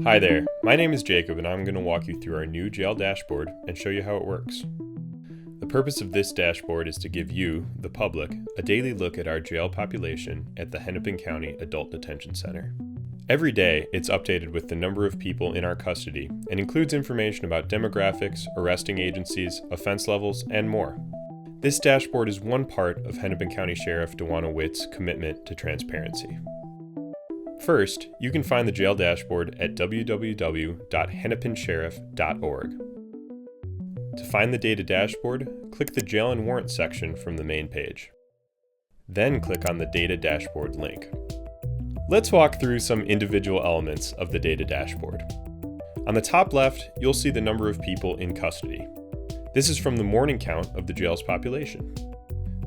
Hi there, my name is Jacob and I'm going to walk you through our new jail dashboard and show you how it works. The purpose of this dashboard is to give you, the public, a daily look at our jail population at the Hennepin County Adult Detention Center. Every day, it's updated with the number of people in our custody and includes information about demographics, arresting agencies, offense levels, and more. This dashboard is one part of Hennepin County Sheriff Witt's commitment to transparency. First, you can find the jail dashboard at www.hennepinsheriff.org. To find the data dashboard, click the Jail and Warrant section from the main page. Then click on the Data Dashboard link. Let's walk through some individual elements of the data dashboard. On the top left, you'll see the number of people in custody. This is from the morning count of the jail's population.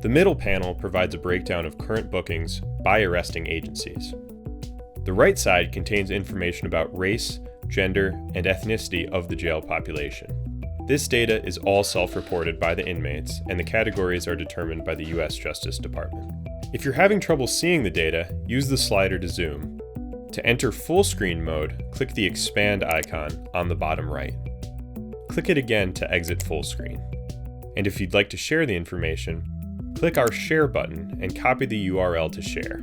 The middle panel provides a breakdown of current bookings by arresting agencies. The right side contains information about race, gender, and ethnicity of the jail population. This data is all self-reported by the inmates, and the categories are determined by the U.S. Justice Department. If you're having trouble seeing the data, use the slider to zoom. To enter full screen mode, click the expand icon on the bottom right. Click it again to exit full screen. And if you'd like to share the information, click our share button and copy the URL to share.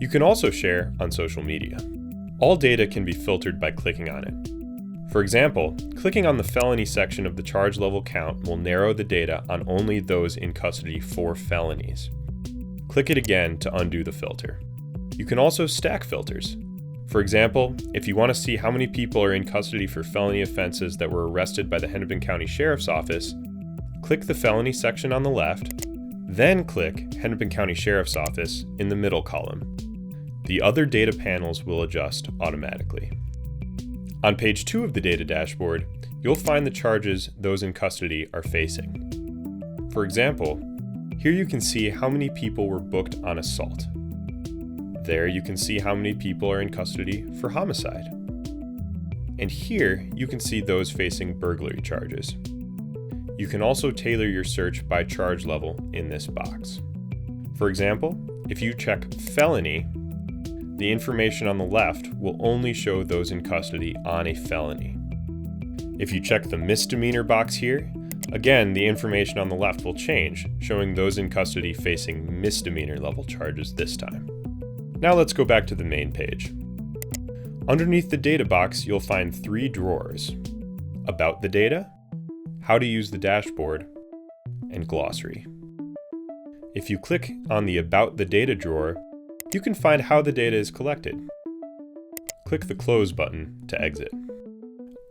You can also share on social media. All data can be filtered by clicking on it. For example, clicking on the felony section of the charge level count will narrow the data on only those in custody for felonies. Click it again to undo the filter. You can also stack filters. For example, if you want to see how many people are in custody for felony offenses that were arrested by the Hennepin County Sheriff's Office, click the felony section on the left, then click Hennepin County Sheriff's Office in the middle column. The other data panels will adjust automatically. On page 2 of the data dashboard, you'll find the charges those in custody are facing. For example, here you can see how many people were booked on assault. There you can see how many people are in custody for homicide. And here you can see those facing burglary charges. You can also tailor your search by charge level in this box. For example, if you check felony, the information on the left will only show those in custody on a felony. If you check the misdemeanor box here, again, the information on the left will change, showing those in custody facing misdemeanor level charges this time. Now let's go back to the main page. Underneath the data box, you'll find 3 drawers: About the Data, How to Use the Dashboard, and Glossary. If you click on the About the Data drawer, you can find how the data is collected. Click the Close button to exit.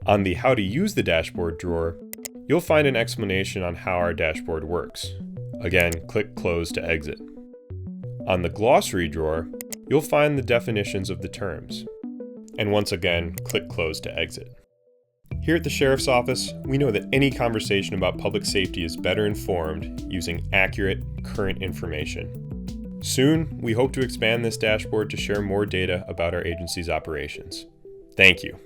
On the How to Use the Dashboard drawer, you'll find an explanation on how our dashboard works. Again, click Close to exit. On the Glossary drawer, you'll find the definitions of the terms. And once again, click Close to exit. Here at the Sheriff's Office, we know that any conversation about public safety is better informed using accurate, current information. Soon, we hope to expand this dashboard to share more data about our agency's operations. Thank you.